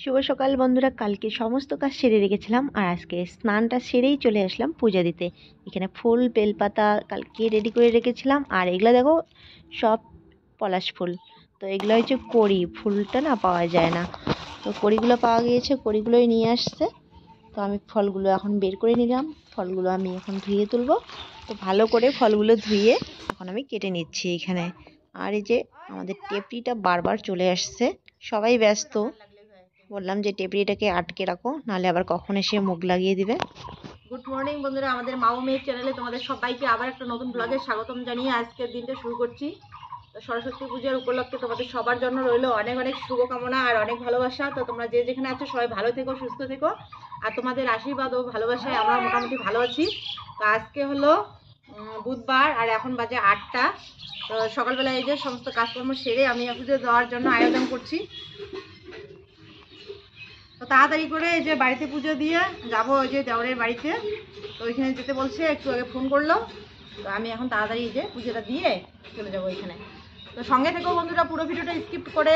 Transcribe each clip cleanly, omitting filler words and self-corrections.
শুভ সকাল বন্ধুরা। কালকে সমস্ত কাজ সেরে রেখেছিলাম আর আজকে স্নানটা সেরেই চলে আসলাম পূজা দিতে। এখানে ফুল বেলপাতা কালকে রেডি করে রেখেছিলাম আর এগুলো দেখো সব পলাশ ফুল। তো এগুলো হচ্ছে কড়ি, ফুলটা না পাওয়া যায় না, তো কড়িগুলো পাওয়া গিয়েছে, কড়িগুলোই নিয়ে আসছে। তো আমি ফলগুলো এখন বের করে নিলাম, ফলগুলো আমি এখন ধুয়ে তুলবো। তো ভালো করে ফলগুলো ধুয়ে এখন আমি কেটে নিচ্ছি এখানে। আর এই যে আমাদের টেপরিটা বারবার চলে আসছে, সবাই ব্যস্ত, বললাম যে টেপরিটাকে আটকে রাখো, নাহলে আবার কখন এসে মুখ লাগিয়ে দিবে। গুড মর্নিং বন্ধুরা, আমাদের মা ও মেয়ের চ্যানেলে তোমাদের সবাইকে আবার একটা নতুন ব্লগে স্বাগতম জানিয়ে আজকের দিনটা শুরু করছি। তো সরস্বতী পূজার উপলক্ষে তোমাদের সবার জন্য রইলো অনেক অনেক শুভকামনা আর অনেক ভালোবাসা। তো তোমরা যে যেখানে আছো সবাই ভালো থেকো, সুস্থ থেকো, আর তোমাদের আশীর্বাদ ও ভালোবাসায় আমরা মোটামুটি ভালো আছি। তো আজকে হলো বুধবার আর এখন বাজে 8টা। তো সকালবেলা এই যে সমস্ত কাজকর্ম সেরে আমি পুজো দেওয়ার জন্য আয়োজন করছি। তো তাড়াতাড়ি করে এই যে বাড়িতে পুজো দিয়ে যাব ওই যে দেওরের বাড়িতে। তো ওইখানে যেতে বলছে, একটু আগে ফোন করলো। তো আমি এখন তাড়াতাড়ি যে পুজোটা দিয়ে চলে যাব ওইখানে। তো সঙ্গে থেকেও বন্ধুরা, পুরো ভিডিওটা স্কিপ করে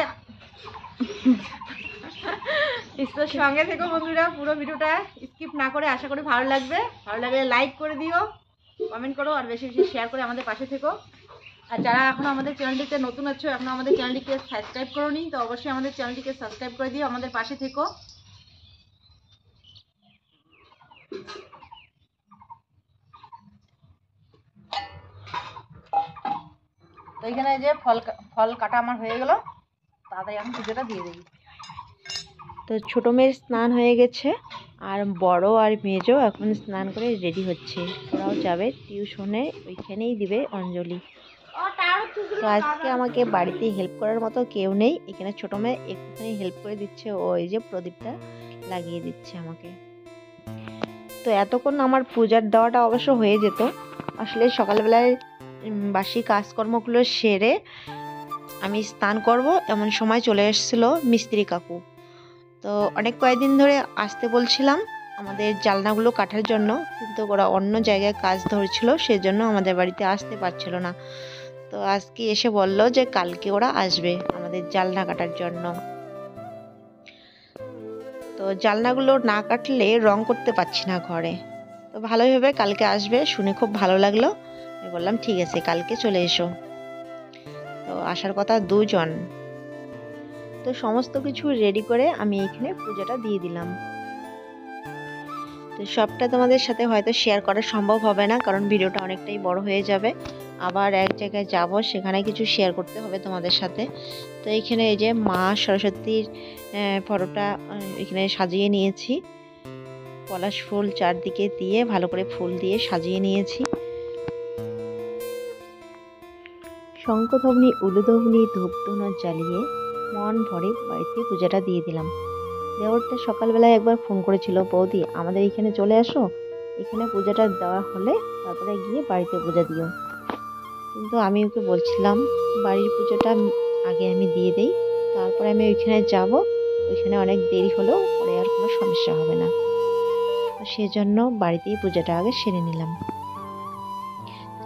সঙ্গে থেকেও বন্ধুরা, পুরো ভিডিওটা স্কিপ না করে, আশা করি ভালো লাগবে। ভালো লাগলে লাইক করে দিও, কমেন্ট করো আর বেশি বেশি শেয়ার করে আমাদের পাশে থেকো। আর যারা এখনো আমাদের চ্যানেলটিতে নতুন আছো, এখনো আমাদের চ্যানেলটিকে সাবস্ক্রাইব করোনি, তো অবশ্যই আমাদের চ্যানেলটিকে সাবস্ক্রাইব করে দিও, আমাদের পাশে থেকো। তো এইখানে যে ফল কাটা আমার হয়ে গেল, তাড়াতাড়ি এখন পুজোটা দিয়ে দিই। তো ছোটো মেয়ের স্নান হয়ে গেছে আর বড় আর মেজো এখন স্নান করে রেডি হচ্ছে, ওরাও যাবে টিউশনে, ওইখানেই দিবে অঞ্জলি। তো আজকে আমাকে বাড়িতে হেল্প করার মতো কেউ নেই, এখানে ছোটো মেয়ে একটুখানি হেল্প করে দিচ্ছে, ওই যে প্রদীপটা লাগিয়ে দিচ্ছে আমাকে। তো এতক্ষণ আমার পূজার দেওয়াটা অবশ্য হয়ে যেত, আসলে সকালবেলায় বাসি কাজকর্মগুলো সেরে আমি স্নান করব এমন সময় চলে এসেছিল মিস্ত্রি কাকু। তো অনেক কয়েকদিন ধরে আসতে বলছিলাম আমাদের জানলাগুলো কাটার জন্য, কিন্তু ওরা অন্য জায়গায় কাজ ধরছিল, সেজন্য আমাদের বাড়িতে আসতে পারছিল না। তো আজকে এসে বলল যে কালকে ওরা আসবে আমাদের জানলা কাটার জন্য। তো জানলাগুলো না কাটলে রং করতে পারছি না ঘরে, তো ভালোই হবে, কালকে আসবে শুনে খুব ভালো লাগলো। আমি বললাম ঠিক আছে কালকে চলে এসো। তো আসার কথা দুজন। তো সমস্ত কিছু রেডি করে আমি এখানে পূজাটা দিয়ে দিলাম। তো সবটা তোমাদের সাথে হয়তো শেয়ার করা সম্ভব হবে না, কারণ ভিডিওটা অনেকটাই বড় হয়ে যাবে। আবার এক জায়গায় যাব, সেখানে কিছু শেয়ার করতে হবে তোমাদের সাথে। তো এখানে এই যে মা সরস্বতীর ফটোটা এখানে সাজিয়ে নিয়েছি, পলাশ ফুল চারদিকে দিয়ে ভালো করে ফুল দিয়ে সাজিয়ে নিয়েছি। শঙ্খধ্বনি উলুধ্বনি ধূপধুনো জ্বালিয়ে মন ভরে বাড়িতে পূজাটা দিয়ে দিলাম। দেওরটা সকালবেলায় একবার ফোন করেছিল, বৌদি আমাদের এখানে চলে আসো, এখানে পূজাটা দেওয়া হলে তারপরে গিয়ে বাড়িতে পূজা দিও। কিন্তু আমি ওকে বলছিলাম বাড়ির পুজোটা আগে আমি দিয়ে দেই, তারপরে আমি ওইখানে যাব, ওইখানে অনেক দেরি হলেও পরে আর কোনো সমস্যা হবে না। তো সেজন্য বাড়িতেই পূজাটা আগে সেরে নিলাম।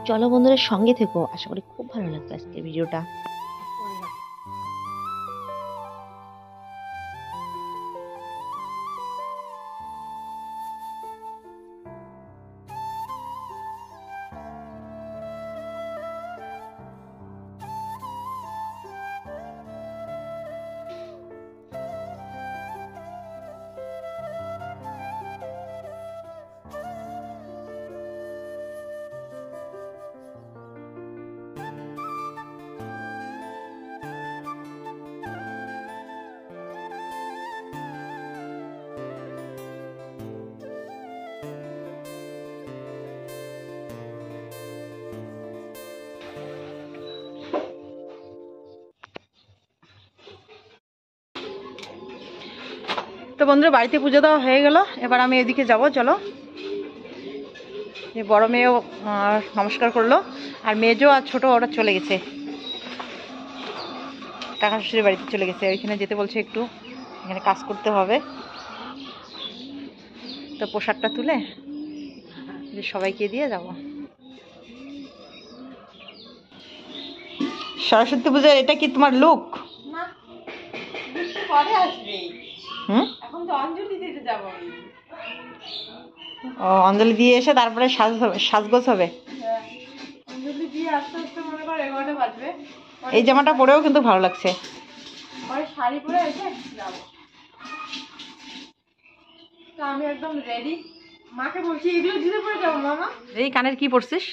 চলো বন্ধুরা সঙ্গে থেকো, আশা করি খুব ভালো লাগবে আজকের ভিডিওটা। তো বন্ধুরা, বাড়িতে পুজো দেওয়া হয়ে গেল, এবার আমি এদিকে যাব। চলো, যে বড় মেয়েও নমস্কার করলো, আর মেজো আর ছোট ওরা চলে গেছে, টাকা শ্বশুরের বাড়িতে চলে গেছে, ওইখানে যেতে বলছে, একটু এখানে কাজ করতে হবে। তো পোশাকটা তুলে যে সবাইকে দিয়ে যাব। সরস্বতী পূজার এটা কি তোমার লুক? হুম, এখন তো অঞ্জলি দিতে যাবো আমি। ও অঞ্জলি দিয়ে এসে তারপরে সাজগোজ হবে। হ্যাঁ, অঞ্জলি দিয়ে আস্তে আস্তে মনে কর 11টা বাজবে। এই জামাটা পরেও কিন্তু ভালো লাগছে। পরে শাড়ি পরে এসে যাবো। তো আমি একদম রেডি। মাকে বলছি এগুলো দিতে পরে যাবো মামা। এই কানের কি পরছিস?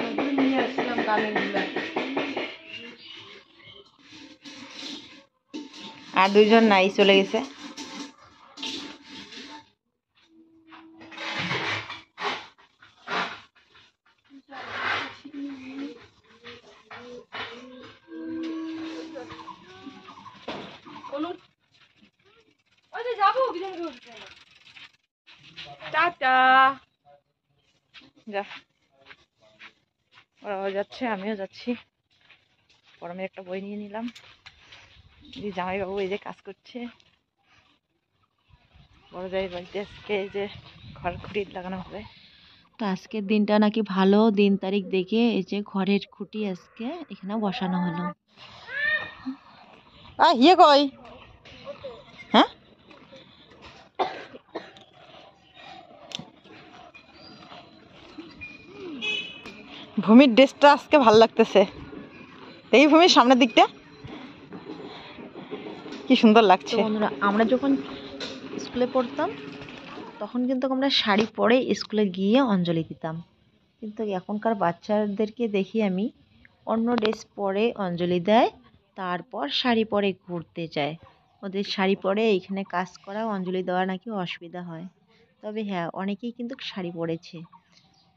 ওগুলো নিয়ে আসছিলাম কানের গুলা। আর দুইজন নাই, চলে গেছে। টাটা। যা, ওরাও যাচ্ছে, আমিও যাচ্ছি। গরমে একটা বই নিয়ে নিলাম। জামাইবাবু এই যে কাজ করছে। বড় জামাই বাড়িতে আজকে এই যে ঘর খুঁটি লাগানো হবে। তো আজকের দিনটা নাকি ভালো, দিন তারিখ দেখে এই যে ঘরের খুঁটি আজকে এখানে বসানো হলো। ইয়ে কই? হ্যাঁ, ভূমির ড্রেসটা আজকে ভালো লাগতেছে। এই ভূমির সামনের দিকটা কি সুন্দর লাগছে। বন্ধুরা, আমরা যখন স্কুলে পড়তাম তখন কিন্তু আমরা শাড়ি পরে স্কুলে গিয়ে অঞ্জলি দিতাম, কিন্তু এখনকার বাচ্চাদেরকে দেখি আমি অন্য ড্রেস পরে অঞ্জলি দেয়, তারপর শাড়ি পরে ঘুরতে যায়। ওদের শাড়ি পরে এইখানে কাজ করা, অঞ্জলি দেওয়া নাকি অসুবিধা হয়। তবে হ্যাঁ, অনেকেই কিন্তু শাড়ি পরেছে।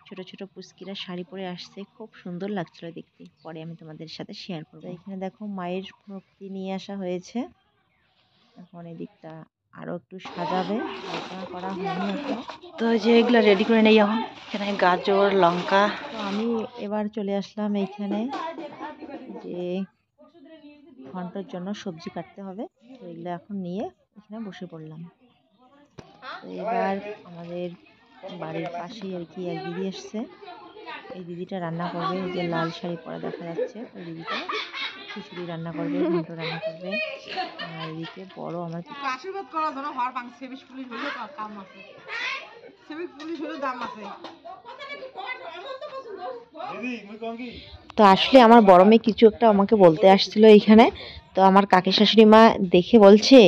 ছোট ছোট পুচকিরা শাড়ি পরে আসছে, খুব সুন্দর লাগছিল দেখতে। পরে আমি তোমাদের সাথে শেয়ার করবো। এখানে দেখো মায়ের মূর্তি নিয়ে আসা হয়েছে। এখন এদিকটা আরো একটু সাজাবে, আলোচনা করা হয়নি এখনো। তো যে এগুলো রেডি করে নেই এখন। এখানে গাজর, লঙ্কা। তো আমি এবার চলে আসলাম এইখানে যে ঘন্টার জন্য সবজি কাটতে হবে, তো এগুলো এখন নিয়ে এখানে বসে পড়লাম। তো এবার আমাদের বাড়ির পাশেই আর কি এক দিদি এসছে। এই দিদিটা রান্না করবে, এই যে লাল শাড়ি পরা দেখা যাচ্ছে, ওই দিদিটা খিচুড়ি রান্না করবে, ঘন্ট রান্না করবে। আর এদিকে বড় আমার আশীর্বাদ করা ধরো হওয়ার বাং সেবিক পুলিশ হইলে কাম আছে। সেবিক পুলিশ হইলে দাম আছে। তো আসলে আমার বড় মেয়ে কিছু একটা আমাকে বলতে আসছিল এইখানে। তো আমার কাকি শাশুড়ি মা দেখে বলছে,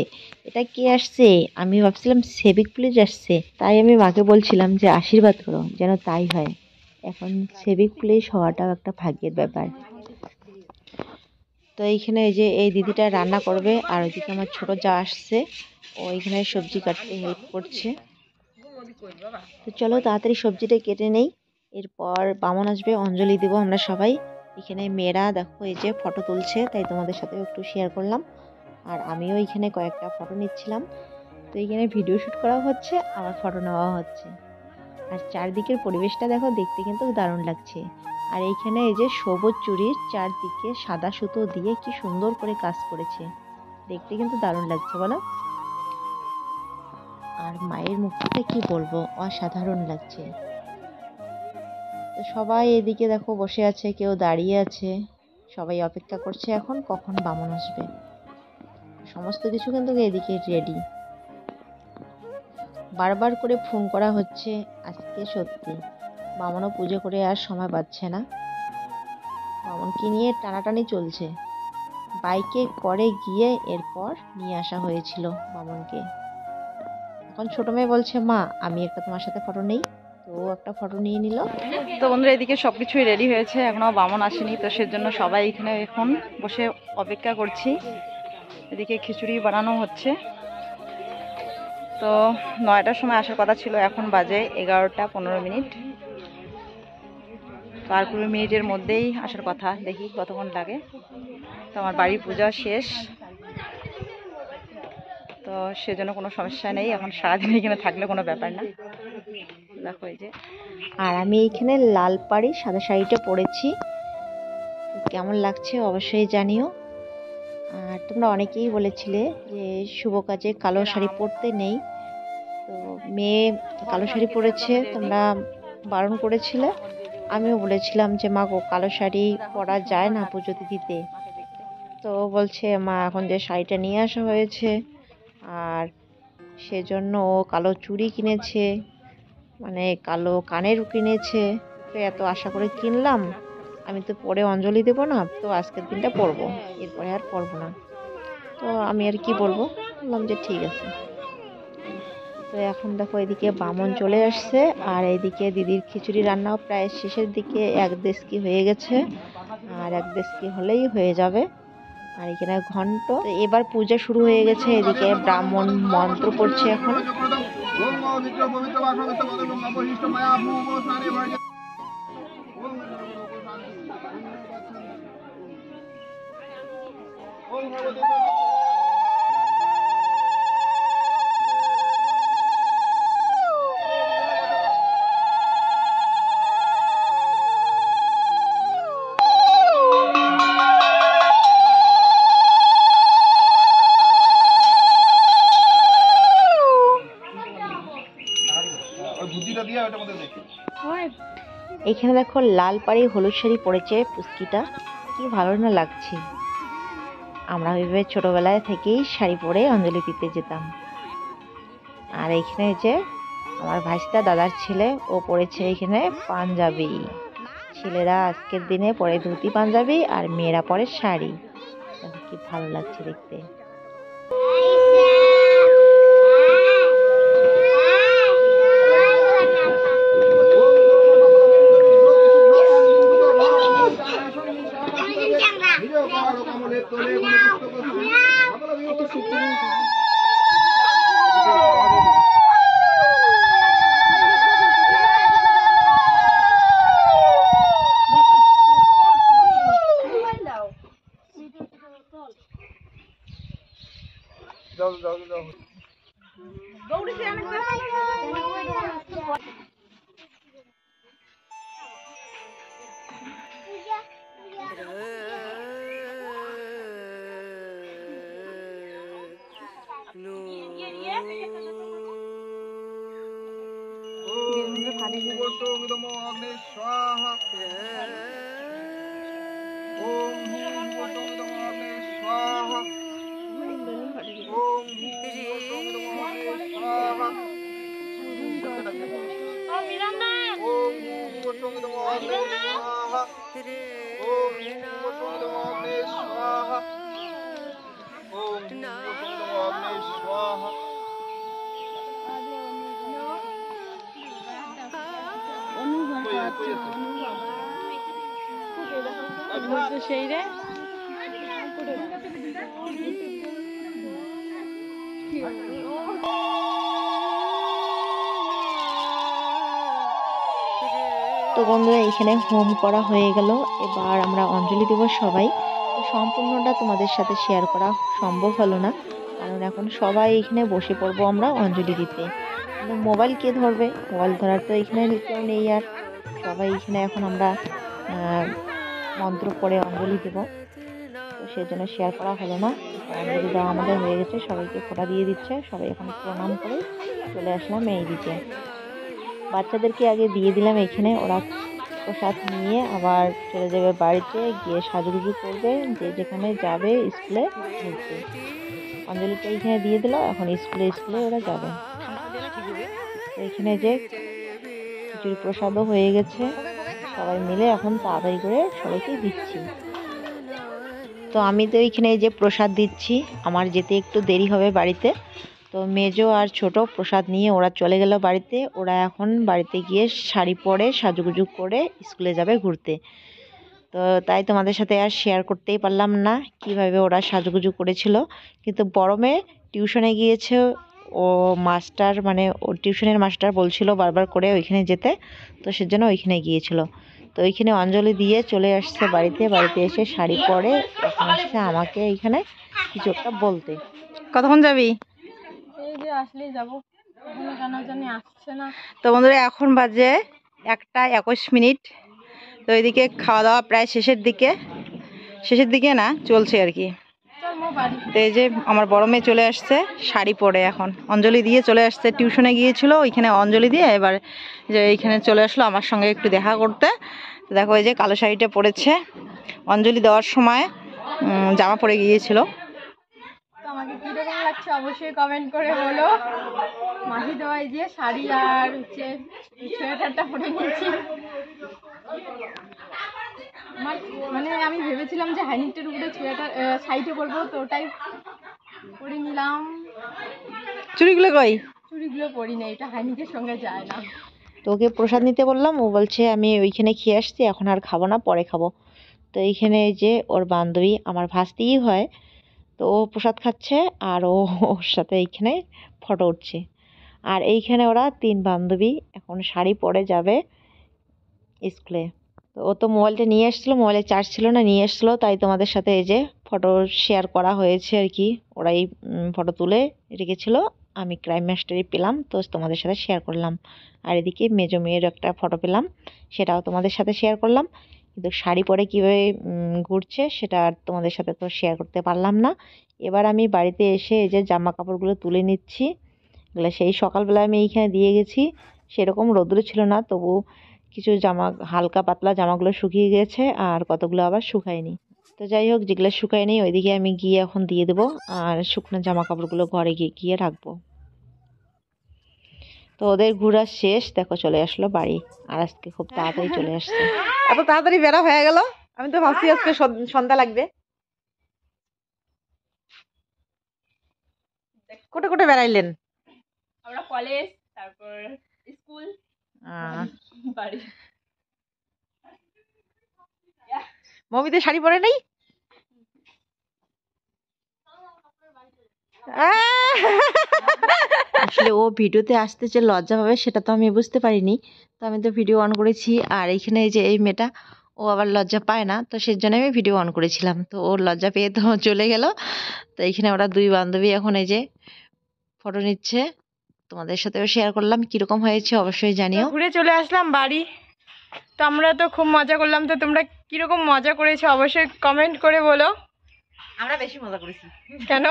এটা কে আসছে? আমি ভাবছিলাম সেবিক পুলিশ আসছে, তাই আমি মাকে বলছিলাম যে আশীর্বাদ করো যেন তাই হয়। এখন সেবিক পুলিশ হওয়াটাও একটা ভাগ্যের ব্যাপার। তো এইখানে এই যে এই দিদিটা রান্না করবে, আর ওইদিকে আমার ছোট যা আসছে, ও এইখানে সবজি কাটতে হেল্প করছে। তো চলো তাড়াতাড়ি সবজিটা কেটে নেই, এরপর বামন আসবে, অঞ্জলি দেবো আমরা সবাই। এখানে মেয়েরা দেখো এই যে ফটো তুলছে, তাই তোমাদের সাথেও একটু শেয়ার করলাম। আর আমিও এখানে কয়েকটা ফটো নিচ্ছিলাম। তো এইখানে ভিডিও শ্যুট করা হচ্ছে, আমার ফটো নেওয়া হচ্ছে। আর চারদিকের পরিবেশটা দেখো, দেখতে কিন্তু দারুণ লাগছে। আর এইখানে এই যে সবুজ চুড়ির চারদিকে সাদা সুতো দিয়ে কি সুন্দর করে কাজ করেছে, দেখতে কিন্তু দারুণ লাগছে বলো। আর মায়ের মুখটা কি বলবো, অসাধারণ লাগছে। তো সবাই এদিকে দেখো বসে আছে, কেউ দাঁড়িয়ে আছে, সবাই অপেক্ষা করছে এখন কখন বামন আসবে। সমস্ত কিছু কিন্তু এদিকে রেডি। বারবার করে ফোন করা হচ্ছে, আজকে সত্যি বামনও পুজো করে আর সময় পাচ্ছে না। বামনকে নিয়ে টানাটানি চলছে। বাইকে করে গিয়ে এরপর নিয়ে আসা হয়েছিল বামনকে। এখন ছোট মেয়ে বলছে, মা আমি একটা তোমার সাথে ফটো নেই, তো একটা ফটো নিয়ে নিল। তো বন্ধুরা, এদিকে সবকিছুই রেডি হয়েছে, এখনো বামন আসেনি, তো সেজন্য সবাই এখানে এখন বসে অপেক্ষা করছি। এদিকে খিচুড়ি বানানো হচ্ছে। তো 9টার সময় আসার কথা ছিল, এখন বাজে 11টা 15 মিনিট। তো আর 15 মিনিটের মধ্যেই আসার কথা, দেখি কতক্ষণ লাগে। তো আমার বাড়ির পূজা শেষ, তো সেজন্য কোনো সমস্যা নেই, এখন সারাদিন এখানে থাকলে কোনো ব্যাপার না। দেখো এই যে, আর আমি এইখানে লাল পাড়ি সাদা শাড়িটা পরেছি, কেমন লাগছে অবশ্যই জানিও। আর তোমরা অনেকেই বলেছিলে যে শুভ কাজে কালো শাড়ি পরতে নেই, তো মেয়ে কালো শাড়ি পরেছে, তোমরা বারণ করেছিলে। আমিও বলেছিলাম যে মা গো, কালো শাড়ি পরা যায় না পুজোতে দিতে। তো বলছে মা এখন যে শাড়িটা নিয়ে আসা হয়েছে আর সেজন্য ও কালো চুড়ি কিনেছে, মানে কালো কানের কিনেছে। তো এত আশা করে কিনলাম, আমি তো পরে অঞ্জলি দেবো না, তো আজকের দিনটা পরবো, এরপরে আর পরবো না। তো আমি আর কি বলবো, বললাম যে ঠিক আছে। তো এখন দেখো এদিকে বামন চলে আসছে আর এইদিকে দিদির খিচুড়ি রান্নাও প্রায় শেষের দিকে, এক দেশকি হয়ে গেছে আর এক দেশকি হলেই হয়ে যাবে। আর এখানে ঘন্ট, তো এবার পূজা শুরু হয়ে গেছে। এদিকে ব্রাহ্মণ মন্ত্র পড়ছে এখন। এখানে দেখো লাল পাড়ি হলুদ শাড়ি পরেছে পুচকিটা, কি ভালো না লাগছে। আমরা ওইভাবে ছোটবেলায় থেকেই শাড়ি পরে অঞ্জলি দিতে যেতাম। আর এখানে যে আমার ভাইস্তা দাদার ছেলে, ও পরেছে এখানে পাঞ্জাবি। ছেলেরা আজকের দিনে পরে ধুতি পাঞ্জাবি আর মেয়েরা পরে শাড়ি। কি ভালো লাগছে দেখতে। সেই রে তো বন্ধুরা এখানে হোম করা হয়ে গেল। এবার আমরা অঞ্জলি দেব সবাই। তো সম্পূর্ণটা তোমাদের সাথে শেয়ার করা সম্ভব হলো না, কারণ এখন সবাই এখানে বসে পড়বো আমরা অঞ্জলি দিতে। কিন্তু মোবাইল কে ধরবে, মোবাইল ধরার তো এখানে কেউ নেই। আর সবাই এখানে এখন আমরা মন্ত্র পড়ে অঞ্জলি দেব, তো সেজন্য শেয়ার করা হলো না। অঞ্জলি দেওয়া আমাদের হয়ে গেছে, সবাইকে ফোঁটা দিয়ে দিচ্ছে। সবাই এখন প্রণাম করে চলে আসলাম এই দিকে। বাচ্চাদেরকে আগে দিয়ে দিলাম এখানে, ওরা প্রসাদ নিয়ে আবার চলে যাবে বাড়িতে, গিয়ে সাজুগুজু করবে, যে যেখানে যাবে স্কুলে ঘুরতে। অঞ্জলিটা এখানে দিয়ে দিল, এখন স্কুলে ওরা যাবে। এখানে যে খিচুড়ি প্রসাদও হয়ে গেছে, সবাই মিলে এখন তাড়াতাড়ি করে সবাইকে দিচ্ছি। তো আমি তো এইখানে যে প্রসাদ দিচ্ছি, আমার যেতে একটু দেরি হবে বাড়িতে। তো মেজো আর ছোট প্রসাদ নিয়ে ওরা চলে গেল বাড়িতে। ওরা এখন বাড়িতে গিয়ে শাড়ি পরে সাজুগুজু করে স্কুলে যাবে ঘুরতে। তো তাই তোমাদের সাথে আর শেয়ার করতেই পারলাম না কিভাবে ওরা সাজুগুজু করেছিল। কিন্তু বড় মেয়ে টিউশনে গিয়েছে, ও মাস্টার মানে ও টিউশনের মাস্টার বলছিল বারবার করে ওইখানে যেতে, তো সেজন্য ওইখানে গিয়েছিল। তো ওইখানে অঞ্জলি দিয়ে চলে আসছে বাড়িতে এসে শাড়ি পরে এখন আসছে আমাকে এইখানে কিছু একটা বলতে। কতক্ষণ যাবি? এই যে আসলেই যাব, এখনো কেন জানি আসছে না। তো বন্ধুরা এখন বাজে 1:21। তো এদিকে খাওয়া দাওয়া প্রায় শেষের দিকে না চলছে আর কি। তো এই যে আমার বড় মেয়ে চলে আসছে শাড়ি পরে, এখন অঞ্জলি দিয়ে চলে আসছে। টিউশনে গিয়েছিল, ওইখানে অঞ্জলি দিয়ে এবার যে এইখানে চলে আসলো আমার সঙ্গে একটু দেখা করতে। তো দেখো এই যে কালো শাড়িটা পরেছে। অঞ্জলি দেওয়ার সময় জামা পরে গিয়েছিল। তো আমাকে কিরকম লাগছে অবশ্যই কমেন্ট করে বলো। মাহি দেওয়া এই যে শাড়ি আর হচ্ছে সোয়েটারটা পরে নিয়েছি। আমার মানে আমি ভেবেছিলাম যে হাইনেকটার উপরে সোয়েটার শাড়িটা পরবো, তো ওটাই পরে নিলাম। চুড়িগুলো কই? চুড়িগুলো পরি না, এটা হাইনিকের সঙ্গে যায় না। তো ওকে প্রসাদ নিতে বললাম, ও বলছে আমি ওইখানে খেয়ে আসছি, এখন আর খাবো না, পরে খাবো। তো এইখানে যে ওর বান্ধবী আমার ভাস্তিই হয়, তো ও প্রসাদ খাচ্ছে আর ও ওর সাথে এইখানে ফটো উঠছে। আর এইখানে ওরা 3 বান্ধবী এখন শাড়ি পরে যাবে স্কুলে। তো ও তো মোবাইলটা নিয়ে এসেছিলো, মোবাইলে চার্জ ছিল না, নিয়ে এসেছিলো, তাই তোমাদের সাথে এই যে ফটো শেয়ার করা হয়েছে আর কি। ওরাই ফটো তুলে রেখেছিল, আমি ক্রাইম মাস্টারই পেলাম, তো তোমাদের সাথে শেয়ার করলাম। আর এদিকে মেজো মেয়ের একটা ফটো পেলাম, সেটাও তোমাদের সাথে শেয়ার করলাম। কিন্তু শাড়ি পরে কীভাবে ঘুরছে সেটা আর তোমাদের সাথে তো শেয়ার করতে পারলাম না। এবার আমি বাড়িতে এসে এই যে জামা কাপড়গুলো তুলে নিচ্ছি। এগুলো সেই সকালবেলা আমি এইখানে দিয়ে গেছি, সেরকম রোদ্রে ছিল না, তবু কিছু জামা হালকা পাতলা জামাগুলো শুকিয়ে গেছে আর কতগুলো আবার শুকায়নি। তো যাই হোক, যেগুলো শুকায়নি ওইদিকে আমি গিয়ে এখন দিয়ে দেবো, আর শুকনো জামা কাপড়গুলো ঘরে গিয়ে গিয়ে রাখবো। তো ওদের ঘোরা শেষ, দেখো চলে আসলো বাড়ি, আর আজকে খুব তাড়াতাড়ি চলে আসছে। এত তাড়াতাড়ি বেড়া হয়ে গেল, আমি তো ভাবছি আজকে সন্ধ্যা লাগবে। কোটে কোটে বেড়াইলেন? আমরা কলেজ, তারপর স্কুল, বাড়ি। মমিতে শাড়ি পরে নেই? আসলে ও ভিডিওতে আসতে যে লজ্জা পাবে সেটা তো আমি বুঝতে পারিনি, তো আমি তো ভিডিও অন করেছি। আর এইখানে এই যে এই মেয়েটা, ও আবার লজ্জা পায় না, তো সেই জন্য আমি ভিডিও অন করেছিলাম, তো ওর লজ্জা পেয়ে তো চলে গেল। তো এইখানে ওরা 2 বান্ধবী এখন এই যে ফটো নিচ্ছে, তোমাদের সাথেও শেয়ার করলাম, কীরকম হয়েছে অবশ্যই জানিও। ঘুরে চলে আসলাম বাড়ি। তো আমরা তো খুব মজা করলাম, তো তোমরা কিরকম মজা করেছো অবশ্যই কমেন্ট করে বলো। আমরা বেশি মজা করেছি। কেন?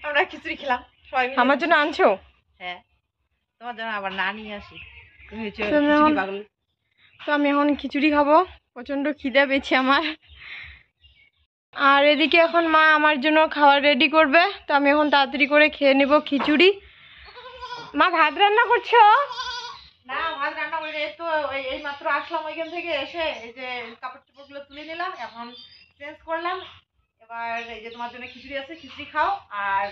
আমরা খিচুড়ি খেলাম সবাই মিলে। আমার জন্য আনছো? হ্যাঁ, তোমার জন্য আবার না নিয়ে আসি, তুমি হচ্ছে তো আমি খিচুড়ি এখন- পাগল। তো আমি এখন খিচুড়ি খাবো, প্রচন্ড খিদে পেয়েছে আমার। আর এদিকে এখন মা আমার জন্য খাবার রেডি করবে, তো আমি এখন তাড়াতাড়ি করে খেয়ে নেব খিচুড়ি। মা ভাত রান্না করছো? না, ভাত রান্না করে এই তো এই মাত্র আসলাম ওইখান থেকে, এসে এই যে কাপড় চোপড় গুলো তুলে নিলাম, এখন চেঞ্জ করলাম। এবার এই যে তোমার জন্য খিচুড়ি আছে, খিচুড়ি খাও, আর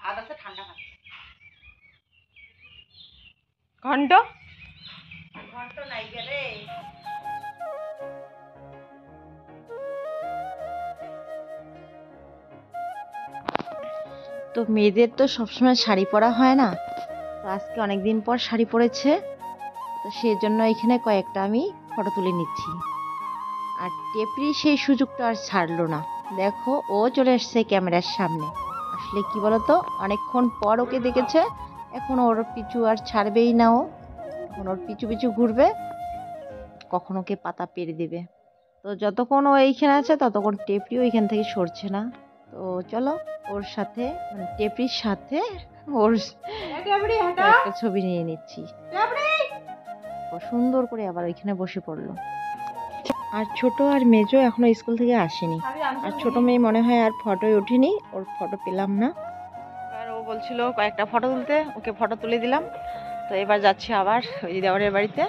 ভাত আছে ঠান্ডা ভাত। ঘন্ট ঘন্ট নাই গেলে। তো মেয়েদের তো সবসময় শাড়ি পরা হয় না, তো আজকে অনেক দিন পর শাড়ি পরেছে, তো সেই জন্য এখানে কয়েকটা আমি ফটো তুলে নিচ্ছি। আর টেপরি সেই সুযোগটা আর ছাড়লো না, দেখো ও চলে আসছে ক্যামেরার সামনে। আসলে কি বলতো, অনেকক্ষণ পর ওকে দেখেছে, এখন ওর পিছু আর ছাড়বেই না, ও এখন ওর পিছু পিছু ঘুরবে, কখন ওকে পাতা পেরে দেবে। তো যতক্ষণ ও এইখানে আছে ততক্ষণ টেপরিও এখান থেকে সরছে না। তো চলো ওর সাথে মানে টেপরির সাথে ওর একটা ছবি নিয়ে নিচ্ছি। ও সুন্দর করে আবার ওইখানে বসে পড়লো। আর ছোট আর মেজো এখনো স্কুল থেকে আসেনি, আর ছোট মেয়ে মনে হয় আর ফটোই ওঠেনি, ওর ফটো পেলাম না। আর ও বলছিল কয়েকটা ফটো তুলতে, ওকে ফটো তুলে দিলাম। তো এবার যাচ্ছি আবার ওই দেওয়ারের বাড়িতে।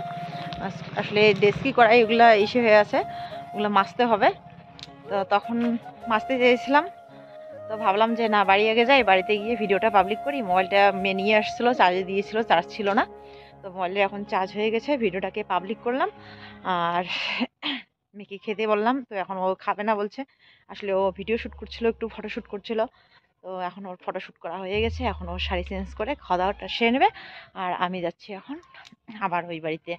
আসলে ডেস্কি করা এগুলো ইস্যু হয়ে আছে, ওগুলো মাজতে হবে। তো তখন মাজতে চেয়েছিলাম, তো ভাবলাম যে না, বাড়ি আগে যাই, বাড়িতে গিয়ে ভিডিওটা পাবলিক করি। মোবাইলটা মেয়ে নিয়ে আসছিলো, চার্জে দিয়েছিল, চার্জ ছিল না, তো মোবাইলে এখন চার্জ হয়ে গেছে, ভিডিওটাকে পাবলিক করলাম। আর মেয়েকে খেতে বললাম, তো এখন ও খাবে না বলছে। আসলে ও ভিডিও শ্যুট করছিল, একটু ফটো শ্যুট করছিল, তো এখন ওর ফটোশ্যুট করা হয়ে গেছে, এখন ওর শাড়ি চেঞ্জ করে খাওয়া দাওয়াটা সেরে নেবে। আর আমি যাচ্ছি এখন আবার ওই বাড়িতে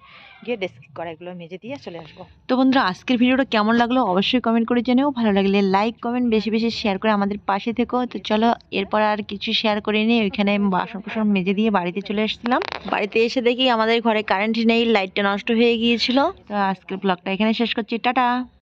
গিয়ে ডেস্ক করা এগুলো মেজে দিয়ে চলে আসবো। তো বন্ধুরা, আজকের ভিডিওটা কেমন লাগলো অবশ্যই কমেন্ট করে জানিও, ভালো লাগলে লাইক কমেন্ট বেশি বেশি শেয়ার করে আমাদের পাশে থেকো। তো চলো এরপর আর কিছু শেয়ার করে নিই, ওইখানে বাসন কুসন মেজে দিয়ে বাড়িতে চলে এসেছিলাম। বাড়িতে এসে দেখি আমাদের ঘরে কারেন্ট নেই, লাইটটা নষ্ট হয়ে গিয়েছিল। তো আজকের ব্লগটা এখানে শেষ করছি, টাটা।